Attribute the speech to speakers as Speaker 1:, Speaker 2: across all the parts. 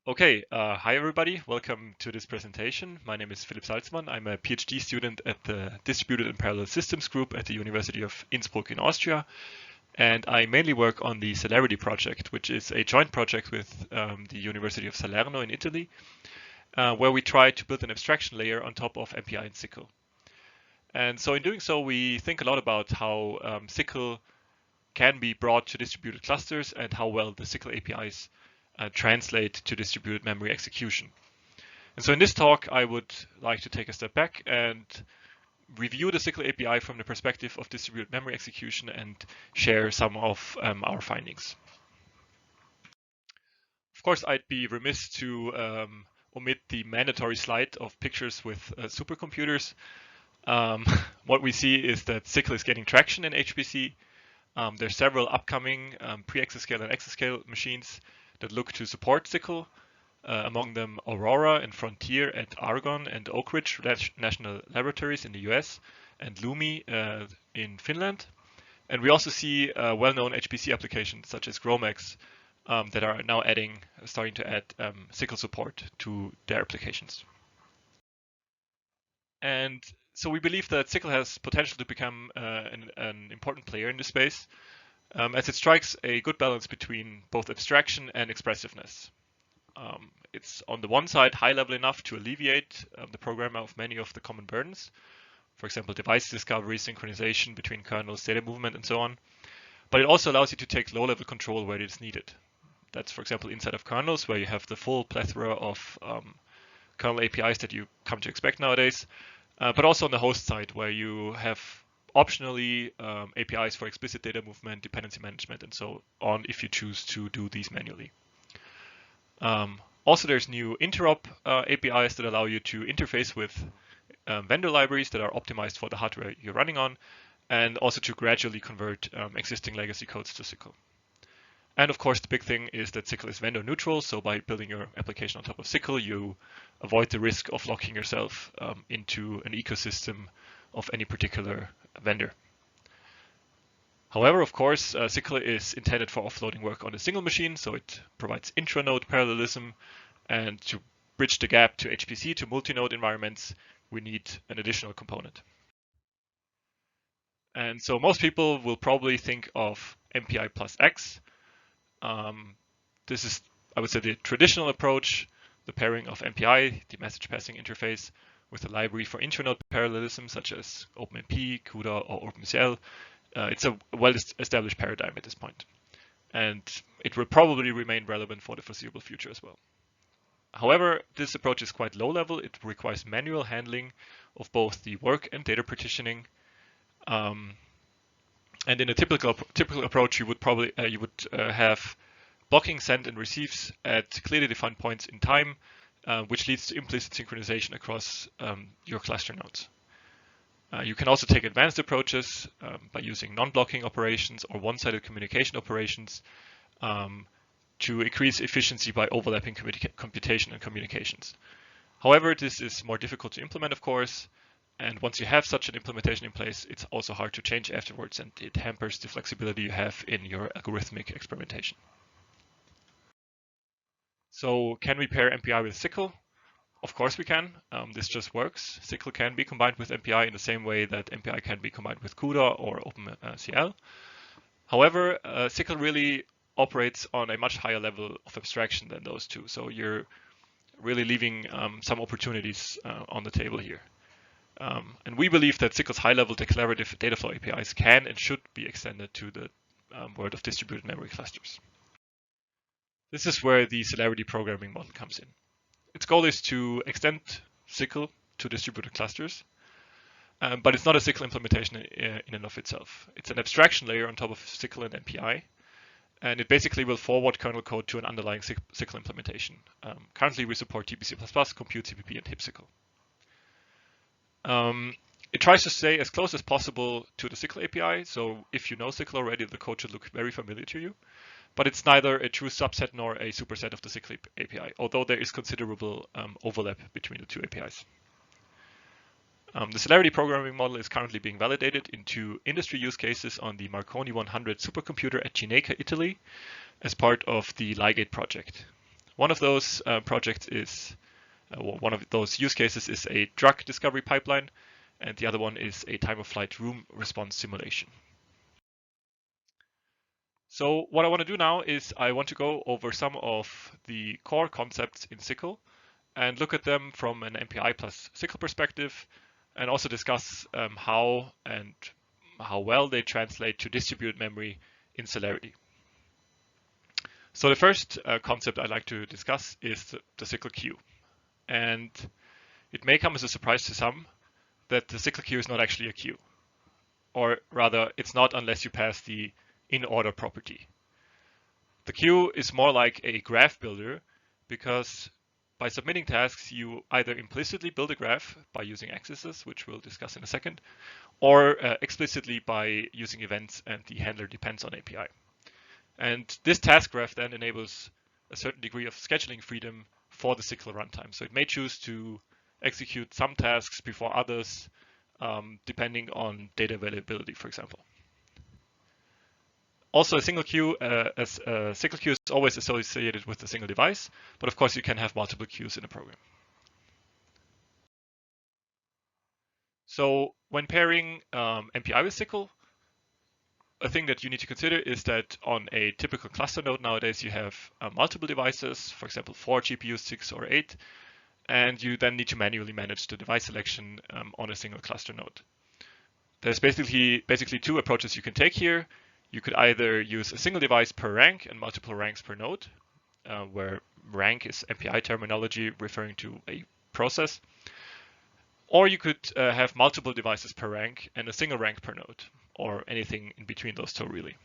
Speaker 1: Hi everybody, welcome to this presentation. My name is Philipp Salzmann. I'm a PhD student at the Distributed and Parallel Systems group at the University of Innsbruck in Austria, and I mainly work on the Celerity project, which is a joint project with the University of Salerno in Italy, where we try to build an abstraction layer on top of MPI and SYCL. And so in doing so, we think a lot about how SYCL can be brought to distributed clusters and how well the SYCL APIs translate to distributed memory execution. And so in this talk, I would like to take a step back and review the SYCL API from the perspective of distributed memory execution and share some of our findings. Of course, I'd be remiss to omit the mandatory slide of pictures with supercomputers. What we see is that SYCL is getting traction in HPC. There's several upcoming pre-exascale and exascale machines that look to support SYCL, among them Aurora and Frontier and Argonne and Oak Ridge National Laboratories in the US and Lumi in Finland. And we also see well-known HPC applications such as GROMACS that are now starting to add SYCL support to their applications. And so we believe that SYCL has potential to become an important player in this space, as it strikes a good balance between both abstraction and expressiveness. It's on the one side high level enough to alleviate the programmer of many of the common burdens, for example, device discovery, synchronization between kernels, data movement, and so on. But it also allows you to take low-level control where it is needed. That's, for example, inside of kernels, where you have the full plethora of kernel APIs that you come to expect nowadays, but also on the host side, where you have optionally APIs for explicit data movement, dependency management, and so on if you choose to do these manually. Also, there's new interop APIs that allow you to interface with vendor libraries that are optimized for the hardware you're running on, and also to gradually convert existing legacy codes to SYCL. And of course, the big thing is that SYCL is vendor neutral, so by building your application on top of SYCL, you avoid the risk of locking yourself into an ecosystem of any particular vendor. However, of course, SYCL is intended for offloading work on a single machine, so it provides intranode parallelism, and to bridge the gap to HPC to multi-node environments, we need an additional component. And so most people will probably think of MPI plus X. This is, I would say, the traditional approach, the pairing of MPI, the message passing interface, with a library for intranode parallelism, such as OpenMP, CUDA, or OpenCL. It's a well-established paradigm at this point, and it will probably remain relevant for the foreseeable future as well. However, this approach is quite low level. It requires manual handling of both the work and data partitioning. And in a typical approach, you would probably have blocking send and receives at clearly defined points in time, which leads to implicit synchronization across your cluster nodes. You can also take advanced approaches by using non-blocking operations or one-sided communication operations to increase efficiency by overlapping computation and communications. However, this is more difficult to implement, of course, and once you have such an implementation in place, it's also hard to change afterwards, and it hampers the flexibility you have in your algorithmic experimentation. So can we pair MPI with SYCL? Of course we can. This just works. SYCL can be combined with MPI in the same way that MPI can be combined with CUDA or OpenCL. However, SYCL really operates on a much higher level of abstraction than those two. So you're really leaving some opportunities on the table here. And we believe that SYCL's high-level declarative data flow APIs can and should be extended to the world of distributed memory clusters. This is where the Celerity programming model comes in. Its goal is to extend SYCL to distributed clusters, but it's not a SYCL implementation in and of itself. It's an abstraction layer on top of SYCL and MPI, and it basically will forward kernel code to an underlying SYCL implementation. Currently, we support TBC++, Compute, CPP, and HipSYCL. It tries to stay as close as possible to the SYCL API, so if you know SYCL already, the code should look very familiar to you. But it's neither a true subset nor a superset of the SYCL API, although there is considerable overlap between the two APIs. The Celerity programming model is currently being validated into industry use cases on the Marconi 100 supercomputer at Cineca, Italy, as part of the Ligate project. One of those projects is, one of those use cases is a drug discovery pipeline, and the other one is a time-of-flight room response simulation. So what I want to do now is I want to go over some of the core concepts in SYCL and look at them from an MPI plus SYCL perspective, and also discuss how well they translate to distributed memory in Celerity. So the first concept I'd like to discuss is the SYCL queue. And it may come as a surprise to some that the SYCL queue is not actually a queue. Or rather, it's not unless you pass the in-order property. The queue is more like a graph builder because by submitting tasks, you either implicitly build a graph by using accessors, which we'll discuss in a second, or explicitly by using events and the handler depends on API. And this task graph then enables a certain degree of scheduling freedom for the SYCL runtime. So it may choose to execute some tasks before others, depending on data availability, for example. Also, a single queue, SYCL queue is always associated with a single device, but of course you can have multiple queues in a program. So when pairing MPI with SYCL, a thing that you need to consider is that on a typical cluster node nowadays, you have multiple devices, for example, 4 GPUs, 6 or 8, and you then need to manually manage the device selection on a single cluster node. There's basically two approaches you can take here. You could either use a single device per rank and multiple ranks per node, where rank is MPI terminology referring to a process. Or you could have multiple devices per rank and a single rank per node, or anything in between those two, really.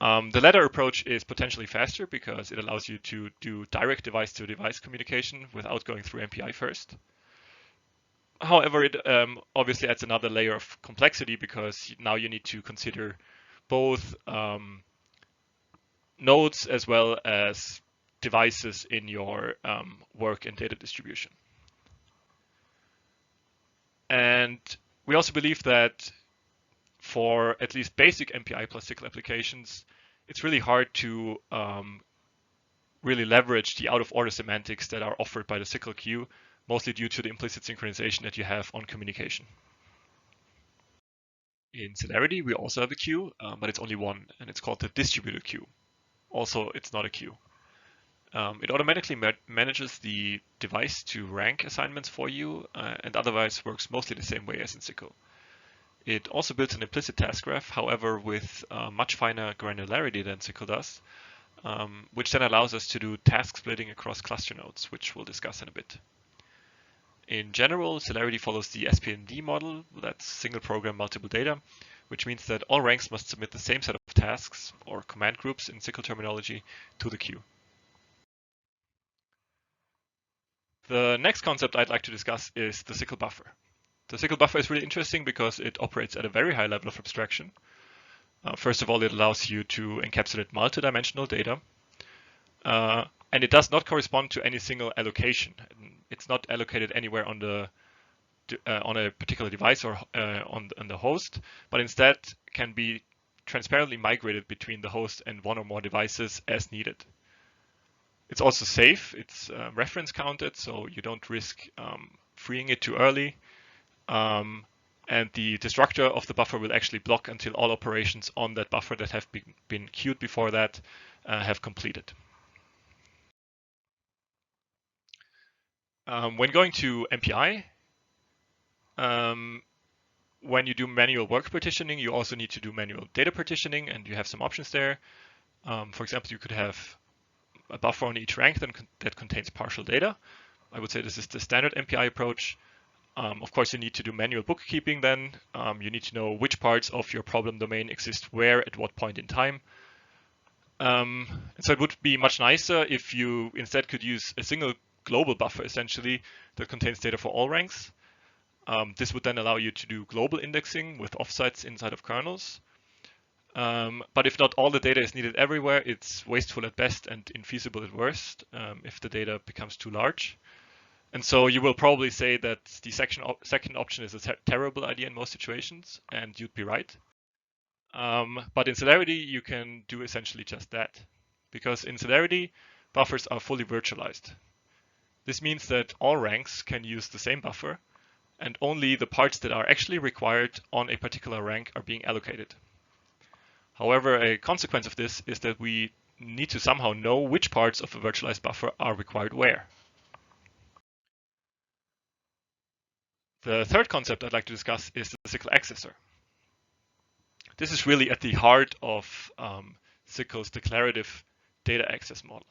Speaker 1: The latter approach is potentially faster because it allows you to do direct device-to-device communication without going through MPI first. However, it obviously adds another layer of complexity because now you need to consider both nodes as well as devices in your work and data distribution. And we also believe that for at least basic MPI plus SYCL applications, it's really hard to really leverage the out-of-order semantics that are offered by the SYCL queue, mostly due to the implicit synchronization that you have on communication. In Celerity, we also have a queue, but it's only one, and it's called the distributed queue. Also, it's not a queue. It automatically manages the device to rank assignments for you, and otherwise works mostly the same way as in SYCL. It also builds an implicit task graph, however, with much finer granularity than SYCL does, which then allows us to do task splitting across cluster nodes, which we'll discuss in a bit. In general, Celerity follows the SPMD model, that's single program, multiple data, which means that all ranks must submit the same set of tasks, or command groups in SYCL terminology, to the queue. The next concept I'd like to discuss is the SYCL buffer. The SYCL buffer is really interesting because it operates at a very high level of abstraction. First of all, it allows you to encapsulate multidimensional data. And it does not correspond to any single allocation. It's not allocated anywhere on a particular device or on the host, but instead can be transparently migrated between the host and one or more devices as needed. It's also safe. It's reference counted, so you don't risk freeing it too early. And the destructor of the buffer will actually block until all operations on that buffer that have been queued before that have completed. When going to MPI, when you do manual work partitioning, you also need to do manual data partitioning, and you have some options there. For example, you could have a buffer on each rank that contains partial data. I would say this is the standard MPI approach. Of course, you need to do manual bookkeeping then. You need to know which parts of your problem domain exist where at what point in time. So it would be much nicer if you instead could use a single global buffer essentially that contains data for all ranks. This would then allow you to do global indexing with offsites inside of kernels. But if not all the data is needed everywhere, it's wasteful at best and infeasible at worst if the data becomes too large. And so you will probably say that the second option is a terrible idea in most situations, and you'd be right. But in Celerity, you can do essentially just that. Because in Celerity, buffers are fully virtualized. This means that all ranks can use the same buffer, and only the parts that are actually required on a particular rank are being allocated. However, a consequence of this is that we need to somehow know which parts of a virtualized buffer are required where. The third concept I'd like to discuss is the SYCL accessor. This is really at the heart of SYCL's declarative data access model.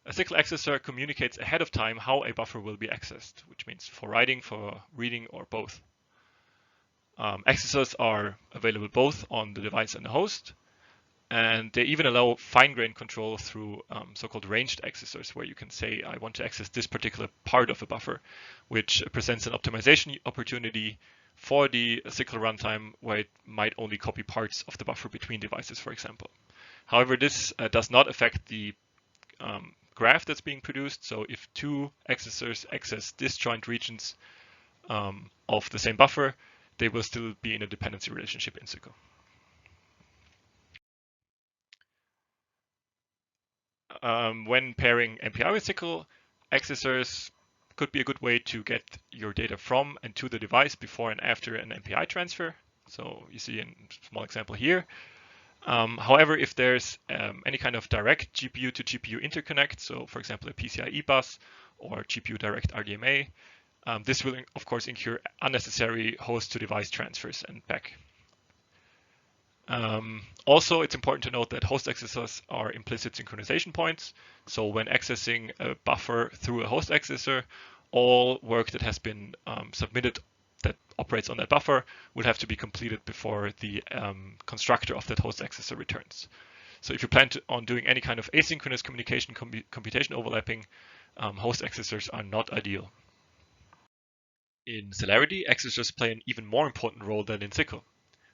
Speaker 1: A SYCL accessor communicates ahead of time how a buffer will be accessed, which means for writing, for reading, or both. Accessors are available both on the device and the host, and they even allow fine-grained control through so-called ranged accessors, where you can say, I want to access this particular part of a buffer, which presents an optimization opportunity for the SYCL runtime, where it might only copy parts of the buffer between devices, for example. However, this does not affect the graph that's being produced. So if two accessors access disjoint regions of the same buffer, they will still be in a dependency relationship in SYCL. When pairing MPI with SYCL, accessors could be a good way to get your data from and to the device before and after an MPI transfer. So you see a small example here. However, if there's any kind of direct GPU to GPU interconnect, so for example, a PCIe bus or GPU direct RDMA, this will of course incur unnecessary host to device transfers and back. Also, it's important to note that host accessors are implicit synchronization points. So when accessing a buffer through a host accessor, all work that has been submitted that operates on that buffer will have to be completed before the constructor of that host accessor returns. So if you plan on doing any kind of asynchronous communication computation overlapping, host accessors are not ideal. In Celerity, accessors play an even more important role than in SYCL.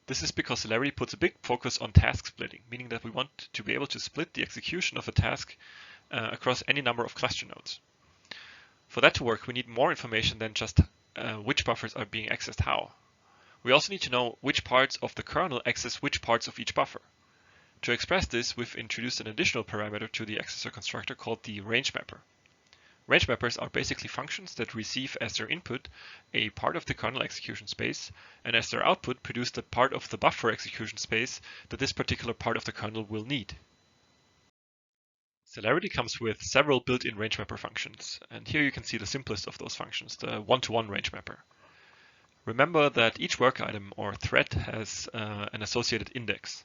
Speaker 1: This is because Celerity puts a big focus on task splitting, meaning that we want to be able to split the execution of a task across any number of cluster nodes. For that to work, we need more information than just which buffers are being accessed how. We also need to know which parts of the kernel access which parts of each buffer. To express this, we've introduced an additional parameter to the accessor constructor called the range mapper. Range mappers are basically functions that receive as their input a part of the kernel execution space, and as their output produce the part of the buffer execution space that this particular part of the kernel will need. Celerity comes with several built-in range mapper functions, and here you can see the simplest of those functions, the one-to-one range mapper. Remember that each work item or thread has an associated index.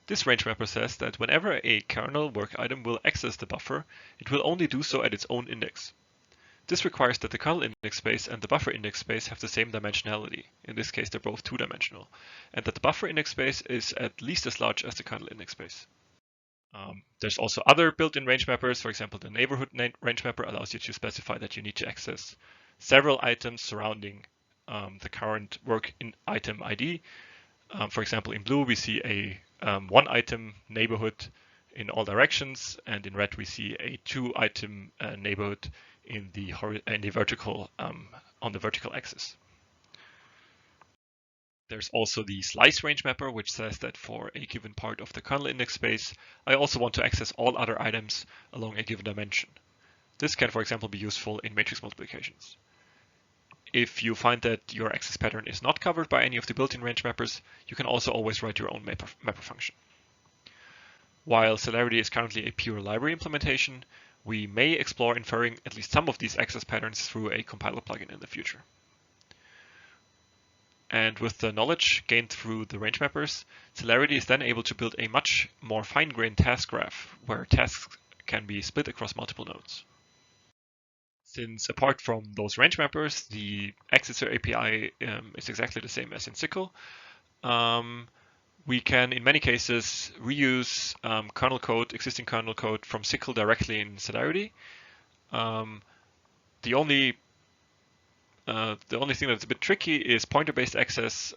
Speaker 1: This range mapper says that whenever a kernel work item will access the buffer, it will only do so at its own index. This requires that the kernel index space and the buffer index space have the same dimensionality. In this case, they're both two-dimensional, and that the buffer index space is at least as large as the kernel index space. There's also other built-in range mappers. For example, the neighborhood range mapper allows you to specify that you need to access several items surrounding the current work item ID. For example, in blue, we see a one item neighborhood in all directions, and in red we see a two item neighborhood in the vertical on the vertical axis. There's also the slice range mapper, which says that for a given part of the kernel index space, I also want to access all other items along a given dimension. This can, for example, be useful in matrix multiplications. If you find that your access pattern is not covered by any of the built-in range mappers, you can also always write your own mapper function. While Celerity is currently a pure library implementation, we may explore inferring at least some of these access patterns through a compiler plugin in the future. And with the knowledge gained through the range mappers, Celerity is then able to build a much more fine-grained task graph, where tasks can be split across multiple nodes. Since apart from those range mappers, the accessor API is exactly the same as in SYCL, we can, in many cases, reuse kernel code, existing kernel code from SYCL directly in Celerity. The only thing that's a bit tricky is pointer-based access,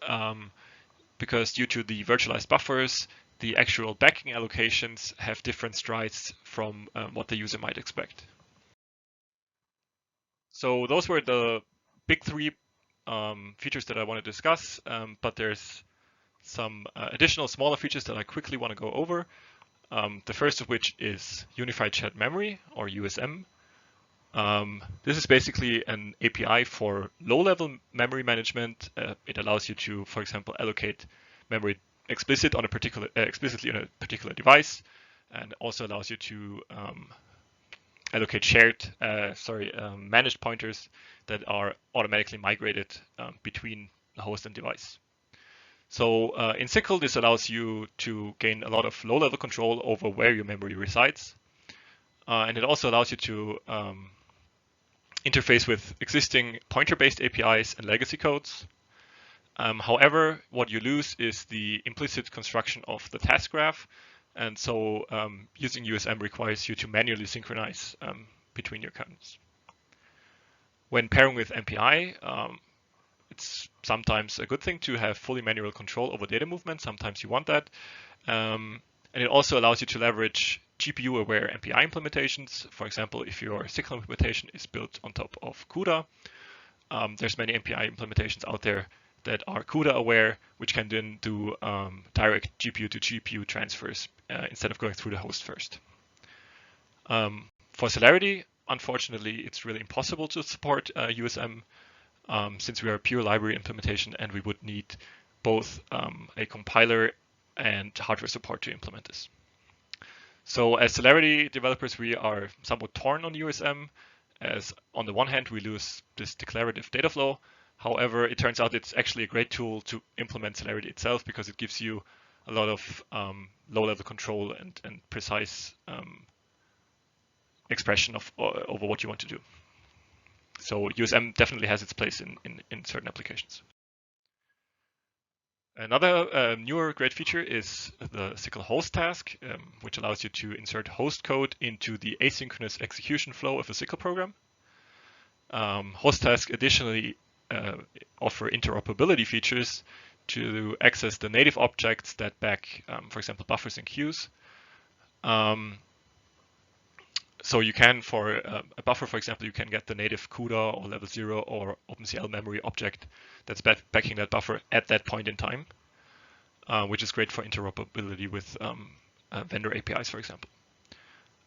Speaker 1: because due to the virtualized buffers, the actual backing allocations have different strides from what the user might expect. So those were the big three features that I want to discuss, but there's some additional smaller features that I quickly want to go over. The first of which is Unified Shared Memory, or USM. This is basically an API for low-level memory management. It allows you to, for example, allocate memory explicitly on a particular device, and also allows you to allocate managed pointers that are automatically migrated between the host and device. So in SYCL, this allows you to gain a lot of low-level control over where your memory resides. And it also allows you to interface with existing pointer-based APIs and legacy codes. However, what you lose is the implicit construction of the task graph. And so using USM requires you to manually synchronize between your counts. When pairing with MPI, it's sometimes a good thing to have fully manual control over data movement. Sometimes you want that. And it also allows you to leverage GPU-aware MPI implementations. For example, if your SYCL implementation is built on top of CUDA, there's many MPI implementations out there that are CUDA-aware, which can then do direct GPU-to-GPU transfers instead of going through the host first. For Celerity, unfortunately, it's really impossible to support USM since we are a pure library implementation, and we would need both a compiler and hardware support to implement this. So as Celerity developers, we are somewhat torn on USM, as on the one hand, we lose this declarative data flow. However, it turns out it's actually a great tool to implement Celerity itself because it gives you a lot of low-level control and precise expression of over what you want to do. So USM definitely has its place in certain applications. Another newer great feature is the SYCL host task, which allows you to insert host code into the asynchronous execution flow of a SYCL program. Host tasks additionally offer interoperability features to access the native objects that back, for example, buffers and queues. So you can, for a buffer, for example, you can get the native CUDA or level 0 or OpenCL memory object that's backing that buffer at that point in time, which is great for interoperability with vendor APIs, for example.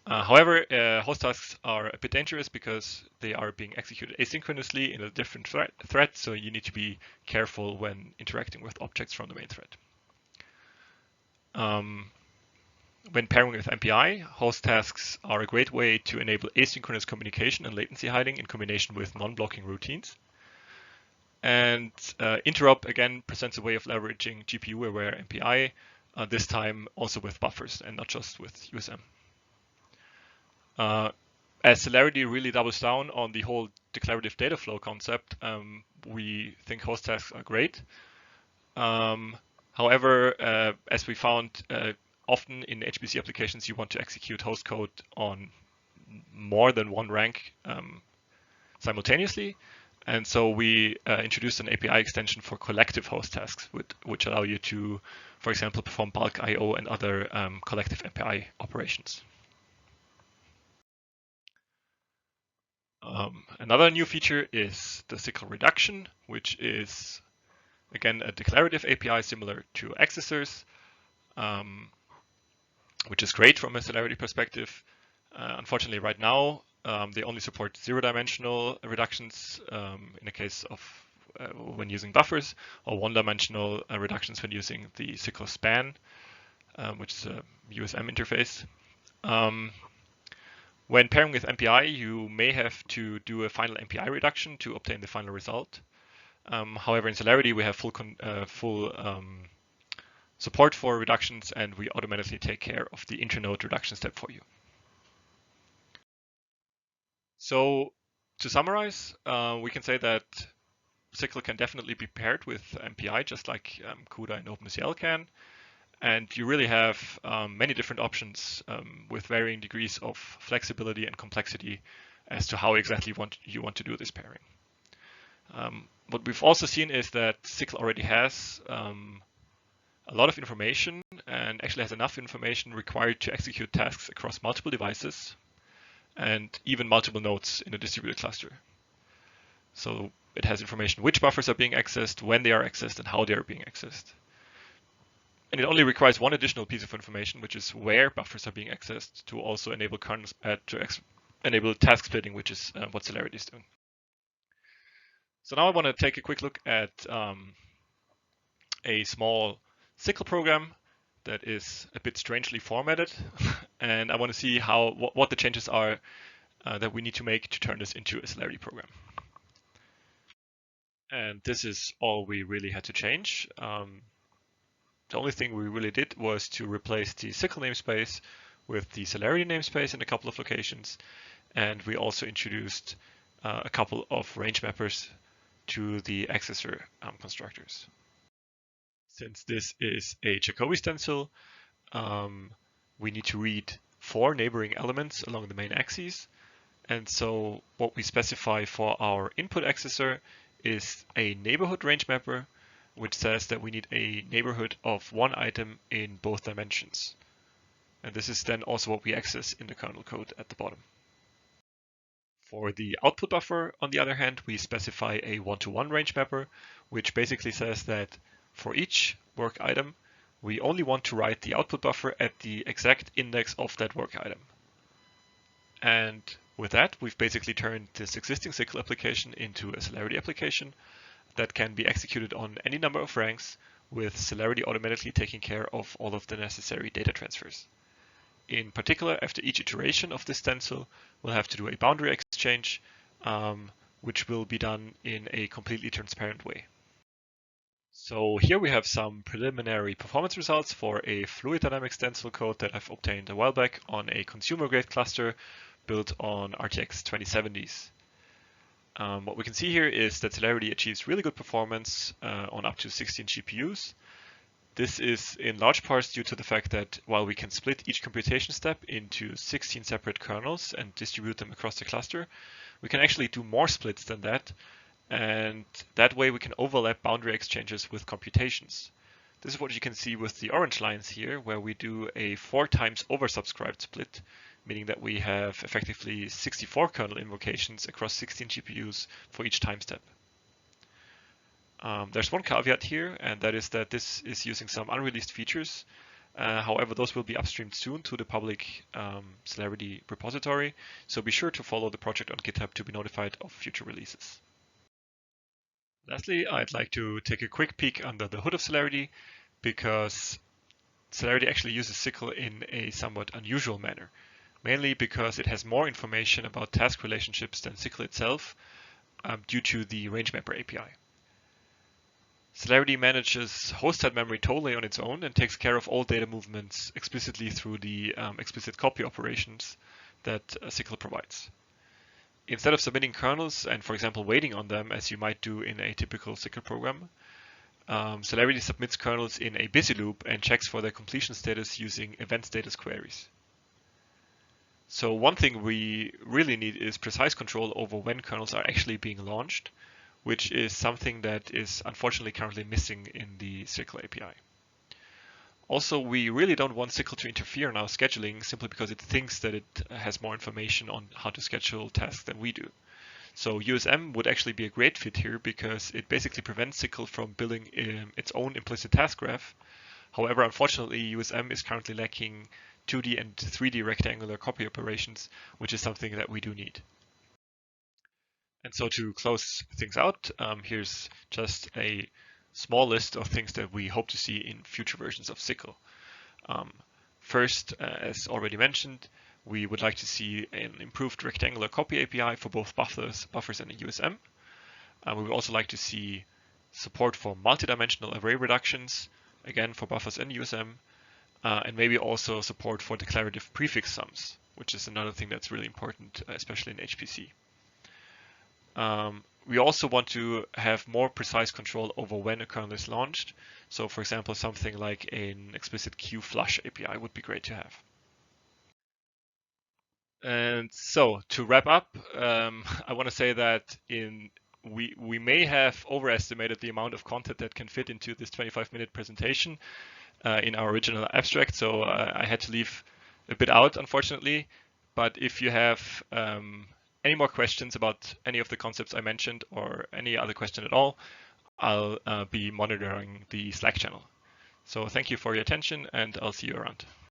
Speaker 1: However, host tasks are a bit dangerous because they are being executed asynchronously in a different thread, so you need to be careful when interacting with objects from the main thread. When pairing with MPI, host tasks are a great way to enable asynchronous communication and latency hiding in combination with non-blocking routines. And interop, again, presents a way of leveraging GPU-aware MPI, this time also with buffers and not just with USM. As Celerity really doubles down on the whole declarative data flow concept, we think host tasks are great. However, as we found, often in HPC applications, you want to execute host code on more than one rank simultaneously. And so we introduced an API extension for collective host tasks, which allow you to, for example, perform bulk I/O and other collective MPI operations. Another new feature is the SYCL reduction, which is, again, a declarative API similar to Accessors, which is great from a Celerity perspective. Unfortunately, right now, they only support zero-dimensional reductions in the case of when using buffers, or one-dimensional reductions when using the SYCL span, which is a USM interface. When pairing with MPI, you may have to do a final MPI reduction to obtain the final result. However, in Celerity, we have full support for reductions, and we automatically take care of the internode reduction step for you. So to summarize, we can say that SYCL can definitely be paired with MPI, just like CUDA and OpenCL can. And you really have many different options with varying degrees of flexibility and complexity as to how exactly you want to do this pairing. What we've also seen is that SYCL already has a lot of information and actually has enough information required to execute tasks across multiple devices and even multiple nodes in a distributed cluster. So it has information which buffers are being accessed, when they are accessed, and how they are being accessed. And it only requires one additional piece of information, which is where buffers are being accessed, to also enable kernels enable task splitting, which is what Celerity is doing. So now I want to take a quick look at a small SYCL program that is a bit strangely formatted, and I want to see what the changes are that we need to make to turn this into a Celerity program. And this is all we really had to change. The only thing we really did was to replace the SYCL namespace with the Celerity namespace in a couple of locations, and we also introduced a couple of range mappers to the Accessor constructors. Since this is a Jacobi stencil, we need to read 4 neighboring elements along the main axes. And so what we specify for our input accessor is a neighborhood range mapper, which says that we need a neighborhood of 1 item in both dimensions. And this is then also what we access in the kernel code at the bottom. For the output buffer, on the other hand, we specify a 1-to-1 range mapper, which basically says that for each work item, we only want to write the output buffer at the exact index of that work item. And with that, we've basically turned this existing SYCL application into a Celerity application that can be executed on any number of ranks, with Celerity automatically taking care of all of the necessary data transfers. In particular, after each iteration of this stencil, we'll have to do a boundary exchange, which will be done in a completely transparent way. So here we have some preliminary performance results for a fluid dynamic stencil code that I've obtained a while back on a consumer grade cluster built on RTX 2070s. What we can see here is that Celerity achieves really good performance on up to 16 GPUs. This is in large part due to the fact that while we can split each computation step into 16 separate kernels and distribute them across the cluster, we can actually do more splits than that, and that way we can overlap boundary exchanges with computations. This is what you can see with the orange lines here, where we do a 4 times oversubscribed split, meaning that we have effectively 64 kernel invocations across 16 GPUs for each time step. There's one caveat here, and that is that this is using some unreleased features. However, those will be upstreamed soon to the public Celerity repository, so be sure to follow the project on GitHub to be notified of future releases. Lastly, I'd like to take a quick peek under the hood of Celerity, because Celerity actually uses SYCL in a somewhat unusual manner, mainly because it has more information about task relationships than SYCL itself due to the range mapper API. Celerity manages host-side memory totally on its own and takes care of all data movements explicitly through the explicit copy operations that SYCL provides. Instead of submitting kernels and, for example, waiting on them as you might do in a typical SYCL program, Celerity submits kernels in a busy loop and checks for their completion status using event status queries. So one thing we really need is precise control over when kernels are actually being launched, which is something that is unfortunately currently missing in the SYCL API. Also, we really don't want SYCL to interfere in our scheduling simply because it thinks that it has more information on how to schedule tasks than we do. So USM would actually be a great fit here because it basically prevents SYCL from building its own implicit task graph. However, unfortunately, USM is currently lacking 2D and 3D rectangular copy operations, which is something that we do need. And so to close things out, here's just a small list of things that we hope to see in future versions of SYCL. First, as already mentioned, we would like to see an improved rectangular copy API for both buffers and a USM. We would also like to see support for multidimensional array reductions, again for buffers and USM, and maybe also support for declarative prefix sums, which is another thing that's really important, especially in HPC. We also want to have more precise control over when a kernel is launched. So for example, something like an explicit queue flush API would be great to have. And so to wrap up, I want to say that we may have overestimated the amount of content that can fit into this 25-minute presentation in our original abstract. So I had to leave a bit out, unfortunately. But if you have any more questions about any of the concepts I mentioned or any other question at all, I'll be monitoring the Slack channel. So thank you for your attention, and I'll see you around.